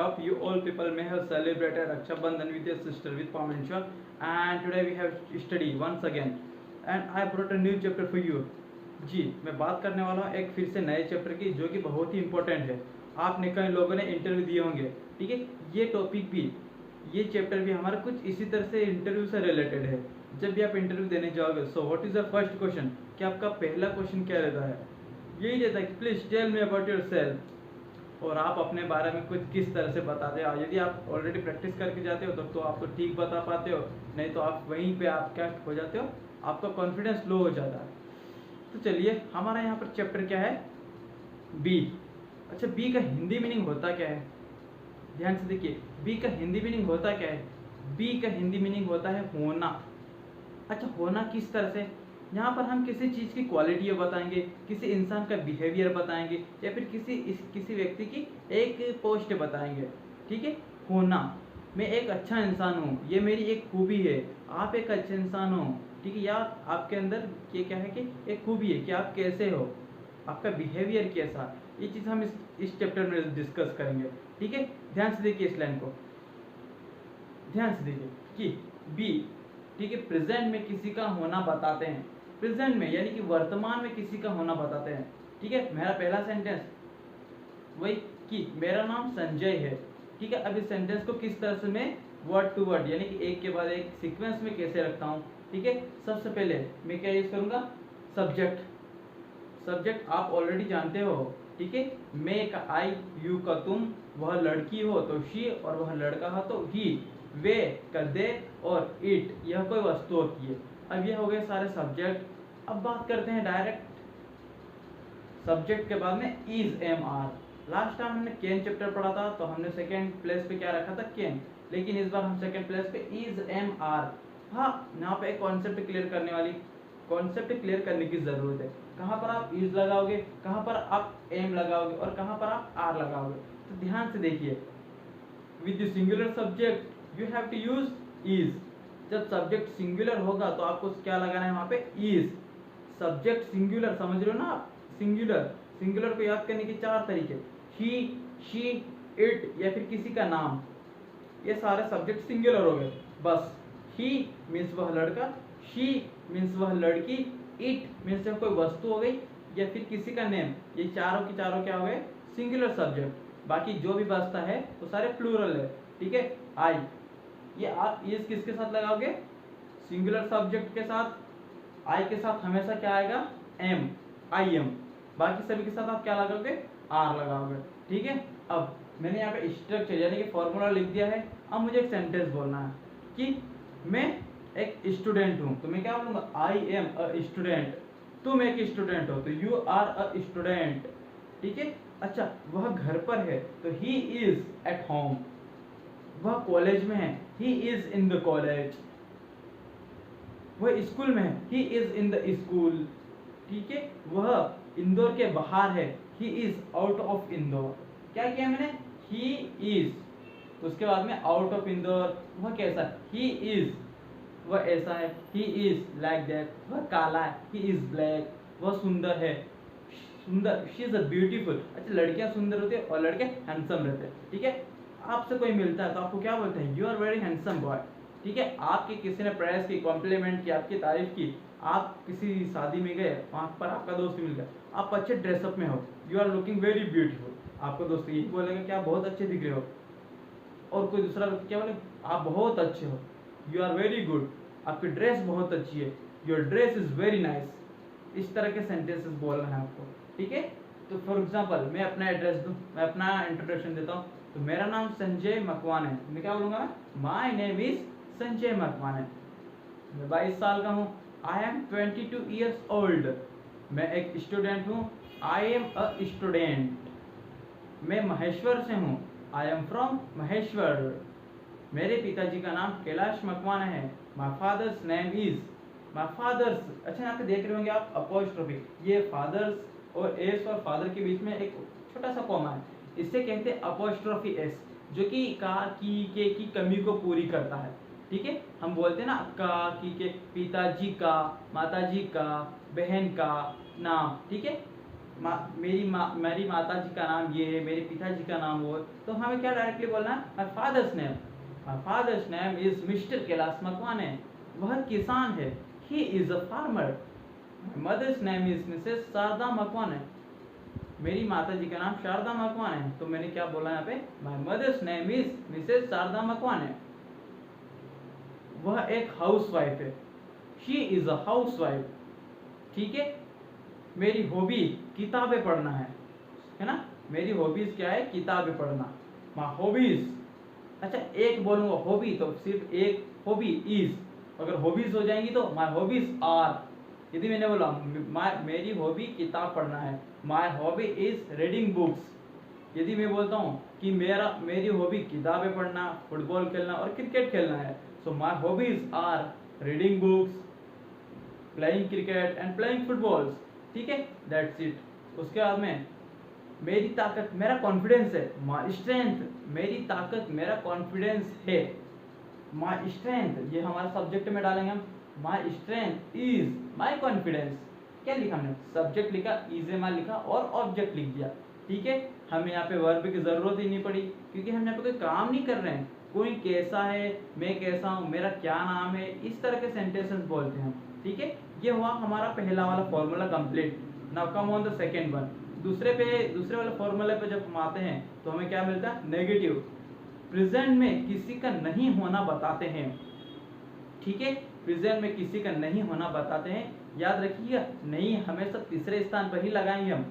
hope you all people may have celebrated Raksha Bandhan with your sister with Pamancha, and today we have study once again and I brought a new chapter for you. जी मैं बात करने वाला हूँ एक फिर से नए chapter की जो कि बहुत ही इंपॉर्टेंट है। आपने कई लोगों ने इंटरव्यू दिए होंगे, ठीक है। ये टॉपिक भी, ये चैप्टर भी हमारा कुछ इसी तरह से इंटरव्यू से रिलेटेड है। जब भी आप इंटरव्यू देने जाओगे, so what is the first question, कि आपका पहला क्वेश्चन क्या रहता है, यही रहता है कि please tell me about yourself, और आप अपने बारे में कुछ किस तरह से बताते हो। यदि आप ऑलरेडी प्रैक्टिस करके जाते हो तो आप तो ठीक बता पाते हो, नहीं तो आप वहीं पे आप क्या हो जाते हो, आपका कॉन्फिडेंस लो हो जाता है। तो चलिए, हमारा यहाँ पर चैप्टर क्या है, बी। अच्छा, बी का हिंदी मीनिंग होता क्या है, ध्यान से देखिए। बी का हिंदी मीनिंग होता क्या है, बी का हिंदी मीनिंग होता है होना। अच्छा, होना किस तरह से, यहाँ पर हम किसी चीज़ की क्वालिटी बताएंगे, किसी इंसान का बिहेवियर बताएंगे, या फिर किसी व्यक्ति की एक पोस्ट बताएंगे, ठीक है। होना, मैं एक अच्छा इंसान हूँ, ये मेरी एक खूबी है। आप एक अच्छे इंसान हो, ठीक है, या आपके अंदर ये क्या है कि एक खूबी है कि आप कैसे हो, आपका बिहेवियर कैसा, ये चीज़ हम इस चैप्टर में डिस्कस करेंगे, ठीक है। ध्यान से देखिए इस लाइन को, ध्यान से देखिए कि बी, ठीक है, प्रेजेंट में किसी का होना बताते हैं। प्रेजेंट में यानी कि वर्तमान में किसी का होना बताते हैं, ठीक है। मेरा पहला सेंटेंस वही कि मेरा नाम संजय है, ठीक है। अब इस सेंटेंस को किस तरह से मैं वर्ड टू वर्ड यानी कि एक के बाद एक सीक्वेंस में कैसे रखता हूँ, ठीक है। सबसे पहले मैं क्या यूज करूँगा, सब्जेक्ट। सब्जेक्ट आप ऑलरेडी जानते हो, ठीक है। मैं का आई, यू का तुम, वह लड़की हो तो शी, और वह लड़का हो तो ही, वे का दे, और इट यह कोई वस्तु होती है। अब ये हो गए सारे सब्जेक्ट। अब बात करते हैं डायरेक्ट सब्जेक्ट के बाद में is, am, are. Last time हमने कैन चैप्टर पढ़ा था तो हमने सेकेंड प्लेस पे क्या रखा था, कैन, लेकिन इस बार हम सेकेंड प्लेस पे इज, एम, आर। हाँ, यहाँ पे एक कॉन्सेप्ट क्लियर करने की जरूरत है। कहाँ पर आप इज लगाओगे, कहाँ पर आप एम लगाओगे, और कहाँ पर आप आर लगाओगे। तो ध्यान से देखिए, with the singular subject you have to use is. जब सब्जेक्ट सिंगुलर होगा तो आपको क्या लगाना है, वहां पे इज। सब्जेक्ट सिंगुलर, समझ रहे हो ना आप, सिंगुलर को याद करने के चार तरीके, ही, शी, इट, या फिर किसी का नाम। ये सारे सब्जेक्ट सिंगुलर हो गए। बस ही मीन्स वह लड़का, शी मीन्स वह लड़की, इट मीन्स कोई वस्तु हो गई, या फिर किसी का नेम। ये चारों के चारों क्या हो गए, सिंगुलर सब्जेक्ट। बाकी जो भी बचता है वो सारे प्लूरल है, ठीक है। आई, ये आप इस किसके साथ लगाओगे, सिंगुलर सब्जेक्ट के साथ। आई के साथ हमेशा क्या आएगा, एम, आई एम। बाकी सभी के साथ आप क्या लगाओगे, आर लगाओगे, ठीक है। अब मैंने यहाँ पे स्ट्रक्चर यानी कि फॉर्मूला लिख दिया है। अब मुझे एक सेंटेंस बोलना है कि मैं एक स्टूडेंट हूँ, तो मैं क्या बोलूँगा, आई एम अ स्टूडेंट। तुम एक स्टूडेंट हो तो यू आर अ स्टूडेंट, ठीक है। अच्छा, वह घर पर है तो ही इज एट होम। वह कॉलेज में है, he is in the college. वह स्कूल में है, he is in the school, ठीक है। वह इंदौर के बाहर है, he is out of Indore. क्या किया मैंने, ही इज, उसके बाद में आउट ऑफ इंदौर। वह कैसा, ही इज, वह ऐसा है, ही इज लाइक दैट। वह काला है, ही इज ब्लैक। वह सुंदर है, सुंदर, शी इज अ ब्यूटीफुल। अच्छा, लड़कियां सुंदर होती है और लड़के हैंडसम रहते हैं, ठीक है। आपसे कोई मिलता है तो आपको क्या बोलते हैं, you are very handsome boy, ठीक है। आपकी किसी ने प्रेस की, कॉम्प्लीमेंट की, आपकी तारीफ की, आप किसी शादी में गए, वहां पर आपका दोस्त मिल गया, आप अच्छे ड्रेसअप में हो, you are looking very beautiful. आपको दोस्त यही बोलेगा कि आप बहुत अच्छे दिख रहे हो। और कोई दूसरा व्यक्ति क्या बोले, आप बहुत अच्छे हो, यू आर वेरी गुड, आपकी ड्रेस बहुत अच्छी है, your dress is very nice. इस तरह के सेंटेंसेस बोलना है आपको, ठीक है। तो फॉर एग्जांपल मैं अपना एड्रेस दूं, मैं अपना इंट्रोडक्शन देता हूँ, तो मेरा नाम संजय मकवान है, मैं क्या बोलूँगा, माई नेम इज संजय मकवान है। मैं 22 साल का हूँ, आई एम 22 ईयर्स ओल्ड। मैं एक स्टूडेंट हूँ, आई एम अ स्टूडेंट। मैं महेश्वर से हूँ, आई एम फ्रॉम महेश्वर। मेरे पिताजी का नाम कैलाश मकवाना है, my father's name is, my father's. अच्छा, यहाँ पे देख रहे होंगे आप अपोस्ट्रोफी, ये फादर्स और एस और फादर के बीच में एक छोटा सा कॉमा है, इससे कहते हैं अपोस्ट्रोफी एस, जो कि का, की, के की कमी को पूरी करता है, ठीक है। हम बोलते हैं ना, का, की, के, पिताजी का, माताजी का, बहन का नाम, ठीक है। मेरी माता जी का नाम ये है, मेरे पिताजी का नाम वो है, तो हमें क्या डायरेक्टली बोलना है, my father's name. My father's name is mister Kailash Makwane, वह किसान है, he is a farmer. Mother's name is Mrs Sharda Makwane, मेरी माता जी का नाम शारदा मकवाने है, तो मैंने क्या बोला यहाँ पे, my mother's name is Mrs Sharda Makwane, वह एक हाउसवाइफ है, शी इज अ हाउसवाइफ। ठीक है, मेरी हॉबी किताबें पढ़ना है ना, मेरी हॉबीज क्या है, किताबें पढ़ना। माय हॉबीज, अच्छा एक बोलूंगा हॉबी तो सिर्फ एक हॉबी इज, अगर हॉबीज हो जाएंगी तो माय हॉबीज आर। यदि मैंने बोला मेरी हॉबी किताब पढ़ना है, my hobby is reading books. यदि मैं बोलता हूँ कि मेरी हॉबी किताबें पढ़ना, फुटबॉल खेलना और क्रिकेट खेलना है, so my hobbies are reading books, playing cricket and playing footballs. ठीक है, दैट्स इट। उसके बाद में मेरी ताकत मेरा कॉन्फिडेंस है, माय स्ट्रेंथ, मेरी ताकत मेरा कॉन्फिडेंस है। माय स्ट्रेंथ ये हमारा सब्जेक्ट में डालेंगे हम, my strength is my confidence. क्या लिखा हमने, सब्जेक्ट लिखा, इज ए माय लिखा और ऑब्जेक्ट लिख दिया। ठीक है, हमें यहाँ पे वर्ब की जरूरत ही नहीं पड़ी, क्योंकि हम यहाँ पे कोई काम नहीं कर रहे हैं। कोई कैसा है, मैं कैसा हूँ, मेरा क्या नाम है, इस तरह के सेंटेंसेस बोलते हैं हम। ठीक है, ये हुआ हमारा पहला वाला formula complete. Now come on the second one. दूसरे वाले फॉर्मूले पे जब हम आते हैं तो हमें क्या मिलता है, नेगेटिव। प्रेजेंट में किसी का नहीं होना बताते हैं। ठीक है, प्रेजेंट में किसी का नहीं होना बताते हैं। याद रखिएगा, नहीं हमेशा तीसरे स्थान पर ही लगाएंगे हम,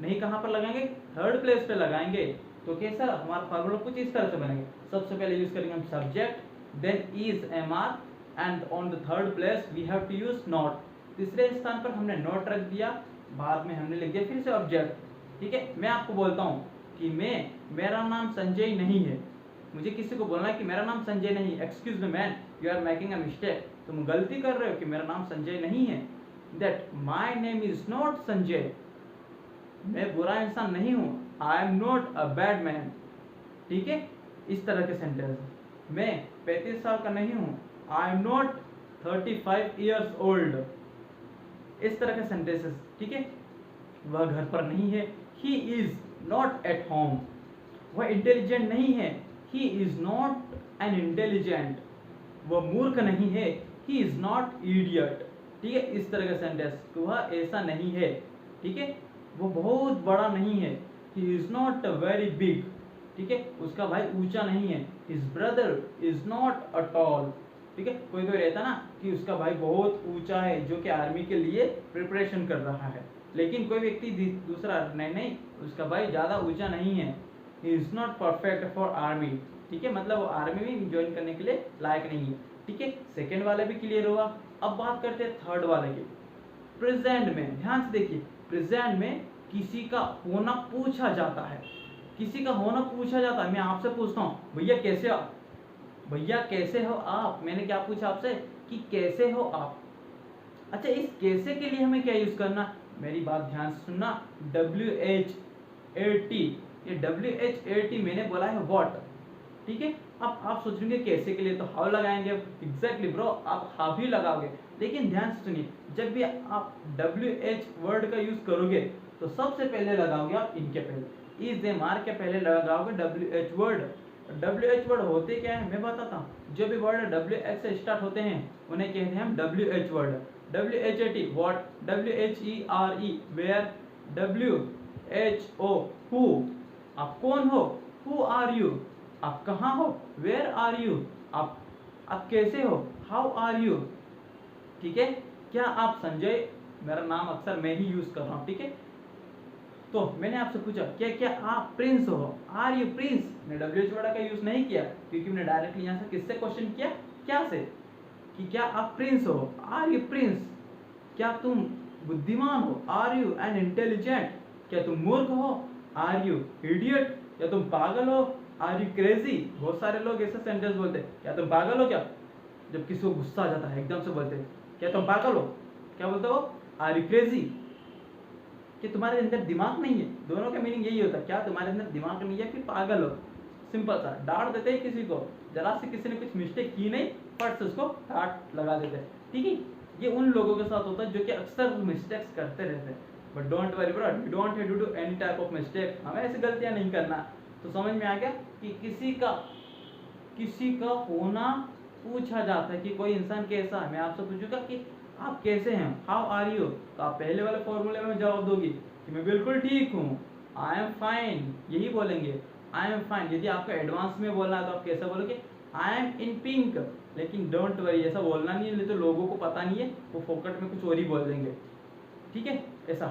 नहीं कहाँ पर लगाएंगे, थर्ड प्लेस पे लगाएंगे। तो कैसा हमारा फॉर्मूला कुछ इस तरह से बनेंगे, सबसे पहले यूज करेंगे हम subject, then is am are, and on the third place we have to use not. तीसरे स्थान पर हमने नॉट रख दिया, बाद में हमने लिख दिया फिर से ऑब्जेक्ट। ठीक है, मैं आपको बोलता हूँ कि मेरा नाम संजय नहीं है, मुझे किसी को बोलना है कि मेरा नाम संजय नहीं, excuse me man, you are making a mistake, तुम गलती कर रहे हो कि मेरा नाम संजय नहीं है। That my name is not Sanjay, मैं बुरा इंसान नहीं हूँ, आई am not a bad man. ठीक है, इस तरह के सेंटेंस। मैं 35 साल का नहीं हूँ, आई एम नॉट 35 ईयर्स ओल्ड, इस तरह के सेंटेंसेस। ठीक है, वह घर पर नहीं है, he is not at home. वह इंटेलिजेंट नहीं है, he is not an intelligent. वह मूर्ख नहीं है, ही इज नॉट इडियट। ठीक है, इस तरह का सेंटेंस, वह ऐसा नहीं है। ठीक है, वो बहुत बड़ा नहीं है, he is not very big. ठीक है, उसका भाई ऊंचा नहीं है, his brother is not a tall. ठीक है, कोई कोई रहता ना कि उसका भाई बहुत ऊंचा है, जो कि आर्मी के लिए प्रिपरेशन कर रहा है, लेकिन कोई व्यक्ति दूसरा नहीं, उसका भाई ज्यादा ऊंचा नहीं है, he is not perfect for army. ठीक है, मतलब वो आर्मी में ज्वाइन करने के लिए लायक नहीं है। ठीक है, सेकेंड वाला भी क्लियर हुआ। अब बात करते हैं थर्ड वाले की। प्रेजेंट में ध्यान से देखिए, प्रेजेंट में किसी का होना पूछा जाता है, किसी का होना पूछा जाता है। मैं आपसे पूछता हूँ, भैया कैसे हो, भैया कैसे हो आप, मैंने क्या पूछा आपसे कि कैसे हो आप। अच्छा, इस कैसे के लिए हमें क्या यूज करना, मेरी बात ध्यान से सुनना, WH-AT, ये WH-AT मैंने बोला है व्हाट। ठीक है, अब आप सोच रहे कैसे के लिए तो हाउ लगाएंगे। एग्जैक्टली ब्रो, आप हाउ ही लगाओगे, लेकिन ध्यान से सुनिए, जब भी आप WH वर्ड का यूज करोगे तो सबसे पहले लगाओगे आप इनके पहले, इज एम आर के पहले लगाओगे WH वर्ड। WH वर्ड होते क्या है मैं बताता हूँ। जो भी वर्ड WH से स्टार्ट होते हैं उन्हें कहते हैं हम WH word. WH-AT what, WHERE where, WHO who, आप कौन हो, हु आर यू, आप कहाँ हो, वेयर आर यू, आप कैसे हो, हाउ आर यू। ठीक है, क्या आप संजय, मेरा नाम अक्सर मैं ही यूज कर रहा हूँ। ठीक है, तो मैंने आपसे पूछा क्या आप प्रिंस हो, आर यू प्रिंस। मैं WH वर्ड का यूज नहीं किया, क्योंकि मैंने डायरेक्टली यहाँ से किससे क्वेश्चन किया, क्या से, कि क्या आप प्रिंस हो, आर यू प्रिंस। क्या तुम बुद्धिमान हो, आर यू एन इंटेलिजेंट। क्या तुम मूर्ख हो, आर यू इडियट। क्या तुम पागल हो, आर यू क्रेजी। बहुत सारे लोग ऐसे सेंटेंस बोलते हैं, क्या तुम पागल हो क्या, जब किसी को गुस्सा आ जाता है एकदम से बोलते हैं क्या तुम पागल हो, क्या बोलते हो, आर यू क्रेजी, कि तुम्हारे अंदर दिमाग नहीं है। दोनों का मीनिंग यही होता है, क्या तुम्हारे अंदर दिमाग नहीं है, फिर पागल हो। सिंपल सा डांट देते हैं किसी को, जरा से किसी ने कुछ मिस्टेक की नहीं, फट से उसको डांट लगा देते हैं। ठीक है, ये उन लोगों के साथ होता है जो कि अक्सर मिस्टेक्स करते रहते हैं। But don't worry bro, you don't have to do any type of mistake. हमें ऐसी गलतियां नहीं करना। तो समझ में आ गया कि किसी का होना पूछा जाता है कि कोई इंसान कैसा है। मैं आपसे पूछूंगा कि आप कैसे हैं, हाउ आर यू, तो आप पहले वाले फॉर्मूले में जवाब दोगे कि मैं बिल्कुल ठीक हूँ, आई एम फाइन, यही बोलेंगे, आई एम फाइन। यदि आपको एडवांस में बोलना है तो आप कैसा बोलोगे, आई एम इन पिंक। लेकिन डोंट वरी, ऐसा बोलना नहीं है, नहीं तो लोगों को पता नहीं है, वो फोकट में कुछ और ही बोल देंगे, ठीक है ऐसा।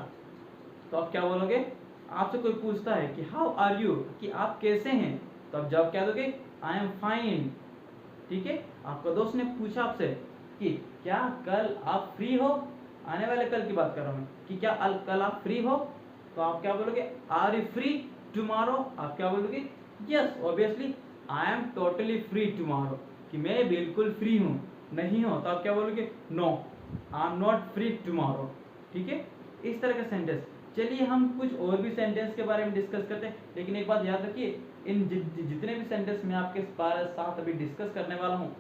तो आप क्या बोलोगे, आपसे कोई पूछता है कि हाउ आर यू, कि आप कैसे हैं, तो आप जवाब क्या दोगे, आई एम फाइन, ठीक है। आपका दोस्त ने पूछा आपसे कि क्या कल आप फ्री हो, आने वाले कल की बात कर रहा हूँ मैं, कि क्या कल आप फ्री हो, तो आप क्या बोलोगे, आर यू फ्री टुमारो। आप क्या बोलोगे, yes obviously I am totally free tomorrow, कि मैं बिल्कुल फ्री हूँ। नहीं हो तो आप क्या बोलोगे, no I am not free tomorrow, ठीक है। इस तरह का सेंटेंस। चलिए हम कुछ और भी सेंटेंस के बारे में डिस्कस करते हैं, लेकिन एक बात याद रखिए, इन जितने भी सेंटेंस मैं आपके साथ अभी डिस्कस करने वाला हूँ,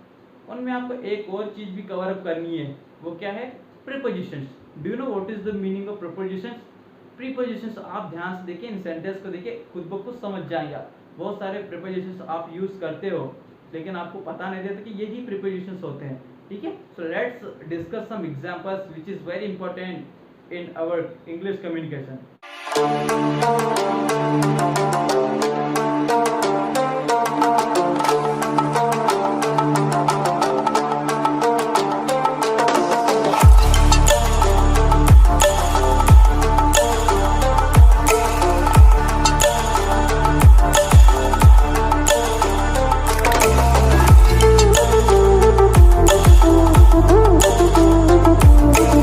उनमें आपको एक और चीज भी कवर अप करनी है। वो क्या है, prepositions. Do you know what is the meaning of prepositions? Prepositions आप ध्यान से देखिए, इन सेंटेंस को देखिए, खुद ब खुद समझ जाएंगे आप। बहुत सारे प्रीपोजिशंस आप यूज करते हो, लेकिन आपको पता नहीं रहता कि यही प्रीपोजिशंस होते हैं, ठीक है। So let's discuss some examples which is very important in our English communication.